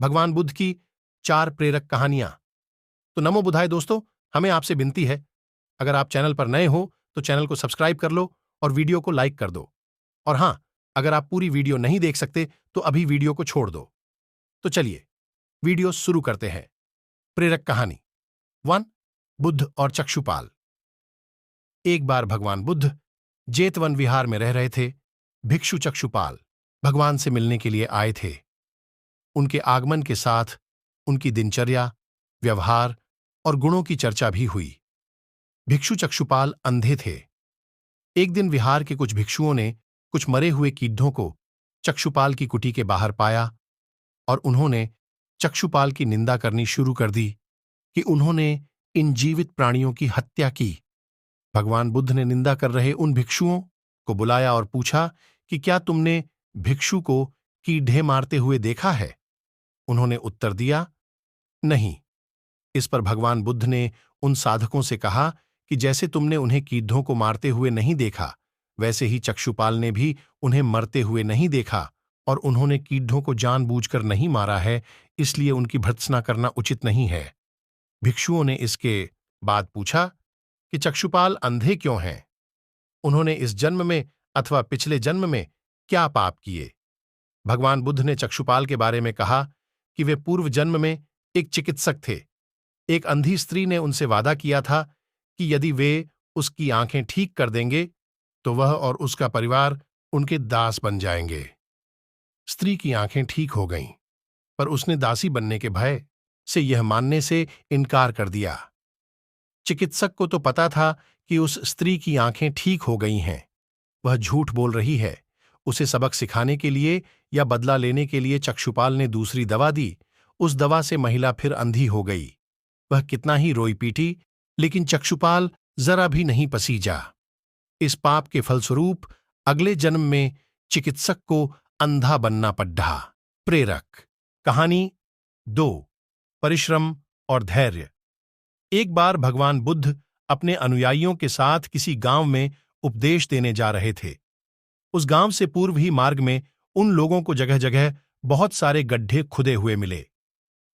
भगवान बुद्ध की 4 प्रेरक कहानियां। तो नमो बुद्धाय दोस्तों, हमें आपसे विनती है, अगर आप चैनल पर नए हो तो चैनल को सब्सक्राइब कर लो और वीडियो को लाइक कर दो। और हां, अगर आप पूरी वीडियो नहीं देख सकते तो अभी वीडियो को छोड़ दो। तो चलिए वीडियो शुरू करते हैं। प्रेरक कहानी 1, बुद्ध और चक्षुपाल। एक बार भगवान बुद्ध जेतवन विहार में रह रहे थे। भिक्षु चक्षुपाल भगवान से मिलने के लिए आए थे। उनके आगमन के साथ उनकी दिनचर्या, व्यवहार और गुणों की चर्चा भी हुई। भिक्षु चक्षुपाल अंधे थे। एक दिन विहार के कुछ भिक्षुओं ने कुछ मरे हुए कीड़ों को चक्षुपाल की कुटी के बाहर पाया और उन्होंने चक्षुपाल की निंदा करनी शुरू कर दी कि उन्होंने इन जीवित प्राणियों की हत्या की। भगवान बुद्ध ने निंदा कर रहे उन भिक्षुओं को बुलाया और पूछा कि क्या तुमने भिक्षु को कीड़े मारते हुए देखा है? उन्होंने उत्तर दिया, नहीं। इस पर भगवान बुद्ध ने उन साधकों से कहा कि जैसे तुमने उन्हें कीड़ों को मारते हुए नहीं देखा, वैसे ही चक्षुपाल ने भी उन्हें मरते हुए नहीं देखा और उन्होंने कीड़ों को जानबूझकर नहीं मारा है, इसलिए उनकी भर्त्सना करना उचित नहीं है। भिक्षुओं ने इसके बाद पूछा कि चक्षुपाल अंधे क्यों हैं? उन्होंने इस जन्म में अथवा पिछले जन्म में क्या पाप किए? भगवान बुद्ध ने चक्षुपाल के बारे में कहा कि वे पूर्व जन्म में एक चिकित्सक थे। एक अंधी स्त्री ने उनसे वादा किया था कि यदि वे उसकी आंखें ठीक कर देंगे तो वह और उसका परिवार उनके दास बन जाएंगे। स्त्री की आंखें ठीक हो गईं, पर उसने दासी बनने के भय से यह मानने से इनकार कर दिया। चिकित्सक को तो पता था कि उस स्त्री की आंखें ठीक हो गई हैं। वह झूठ बोल रही है। उसे सबक सिखाने के लिए या बदला लेने के लिए चक्षुपाल ने दूसरी दवा दी। उस दवा से महिला फिर अंधी हो गई। वह कितना ही रोई पीटी, लेकिन चक्षुपाल जरा भी नहीं पसीजा। इस पाप के फलस्वरूप अगले जन्म में चिकित्सक को अंधा बनना पड़ा। प्रेरक कहानी 2, परिश्रम और धैर्य। एक बार भगवान बुद्ध अपने अनुयायियों के साथ किसी गांव में उपदेश देने जा रहे थे। उस गांव से पूर्व ही मार्ग में उन लोगों को जगह जगह बहुत सारे गड्ढे खुदे हुए मिले।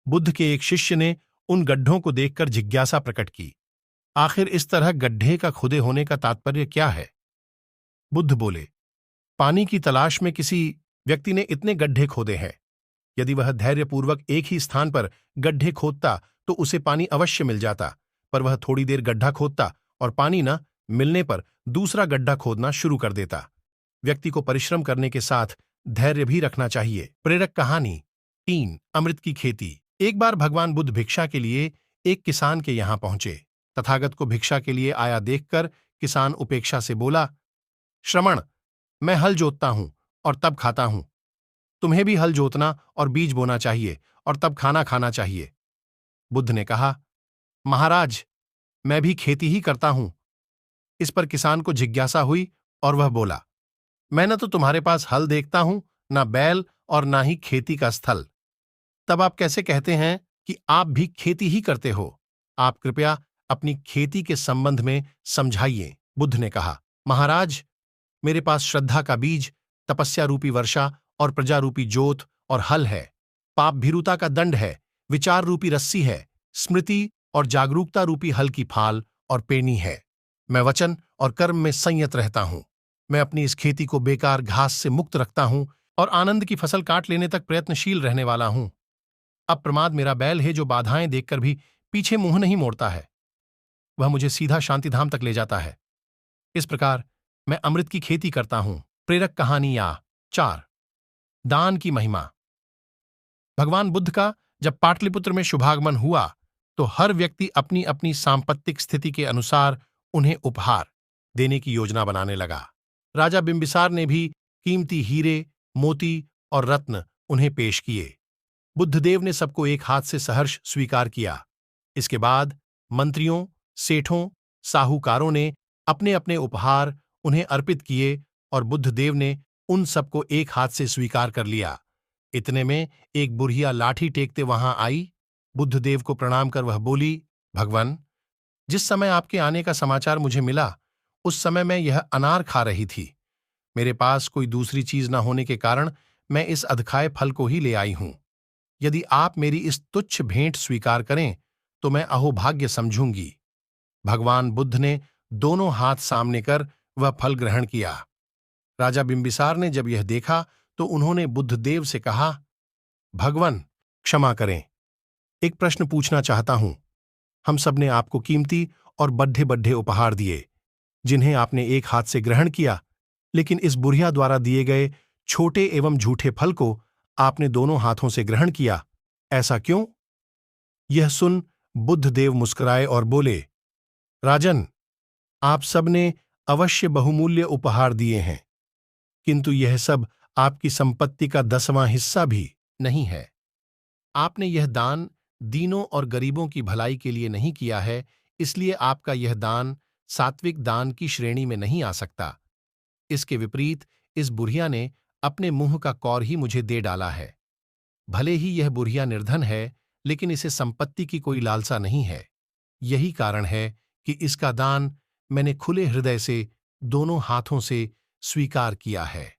बुद्ध के एक शिष्य ने उन गड्ढों को देखकर जिज्ञासा प्रकट की, आखिर इस तरह गड्ढे का खुदे होने का तात्पर्य क्या है? बुद्ध बोले, पानी की तलाश में किसी व्यक्ति ने इतने गड्ढे खोदे हैं। यदि वह धैर्यपूर्वक एक ही स्थान पर गड्ढे खोदता तो उसे पानी अवश्य मिल जाता, पर वह थोड़ी देर गड्ढा खोदता और पानी न मिलने पर दूसरा गड्ढा खोदना शुरू कर देता। व्यक्ति को परिश्रम करने के साथ धैर्य भी रखना चाहिए। प्रेरक कहानी 3, अमृत की खेती। एक बार भगवान बुद्ध भिक्षा के लिए एक किसान के यहां पहुंचे। तथागत को भिक्षा के लिए आया देखकर किसान उपेक्षा से बोला, श्रमण, मैं हल जोतता हूं और तब खाता हूं। तुम्हें भी हल जोतना और बीज बोना चाहिए और तब खाना खाना चाहिए। बुद्ध ने कहा, महाराज, मैं भी खेती ही करता हूं। इस पर किसान को जिज्ञासा हुई और वह बोला, मैं न तो तुम्हारे पास हल देखता हूं, न बैल और न ही खेती का स्थल। तब आप कैसे कहते हैं कि आप भी खेती ही करते हो? आप कृपया अपनी खेती के संबंध में समझाइए। बुद्ध ने कहा, महाराज, मेरे पास श्रद्धा का बीज, तपस्या रूपी वर्षा और प्रजा रूपी जोत और हल है। पाप भीरुता का दंड है, विचार रूपी रस्सी है, स्मृति और जागरूकता रूपी हल की फाल और पेनी है। मैं वचन और कर्म में संयत रहता हूं। मैं अपनी इस खेती को बेकार घास से मुक्त रखता हूं और आनंद की फसल काट लेने तक प्रयत्नशील रहने वाला हूं। अब प्रमाद मेरा बैल है जो बाधाएं देखकर भी पीछे मुंह नहीं मोड़ता है। वह मुझे सीधा शांतिधाम तक ले जाता है। इस प्रकार मैं अमृत की खेती करता हूं। प्रेरक कहानी 4, दान की महिमा। भगवान बुद्ध का जब पाटलिपुत्र में शुभागमन हुआ तो हर व्यक्ति अपनी अपनी सांपत्तिक स्थिति के अनुसार उन्हें उपहार देने की योजना बनाने लगा। राजा बिंबिसार ने भी कीमती हीरे, मोती और रत्न उन्हें पेश किए। बुद्धदेव ने सबको एक हाथ से सहर्ष स्वीकार किया। इसके बाद मंत्रियों, सेठों, साहूकारों ने अपने अपने उपहार उन्हें अर्पित किए और बुद्धदेव ने उन सबको एक हाथ से स्वीकार कर लिया। इतने में एक बुढ़िया लाठी टेकते वहां आई। बुद्धदेव को प्रणाम कर वह बोली, भगवन, जिस समय आपके आने का समाचार मुझे मिला उस समय मैं यह अनार खा रही थी। मेरे पास कोई दूसरी चीज न होने के कारण मैं इस अधखाए फल को ही ले आई हूं। यदि आप मेरी इस तुच्छ भेंट स्वीकार करें तो मैं अहोभाग्य समझूंगी। भगवान बुद्ध ने दोनों हाथ सामने कर वह फल ग्रहण किया। राजा बिंबिसार ने जब यह देखा तो उन्होंने बुद्धदेव से कहा, भगवन, क्षमा करें, एक प्रश्न पूछना चाहता हूं। हम सब ने आपको कीमती और बड्ढे बड्ढे उपहार दिए, जिन्हें आपने एक हाथ से ग्रहण किया, लेकिन इस बुढ़िया द्वारा दिए गए छोटे एवं झूठे फल को आपने दोनों हाथों से ग्रहण किया, ऐसा क्यों? यह सुन बुद्धदेव मुस्कुराए और बोले, राजन, आप सब ने अवश्य बहुमूल्य उपहार दिए हैं, किंतु यह सब आपकी संपत्ति का 10वां हिस्सा भी नहीं है। आपने यह दान दीनों और गरीबों की भलाई के लिए नहीं किया है, इसलिए आपका यह दान सात्विक दान की श्रेणी में नहीं आ सकता। इसके विपरीत इस बुढ़िया ने अपने मुंह का कौर ही मुझे दे डाला है। भले ही यह बुढ़िया निर्धन है, लेकिन इसे संपत्ति की कोई लालसा नहीं है। यही कारण है कि इसका दान मैंने खुले हृदय से दोनों हाथों से स्वीकार किया है।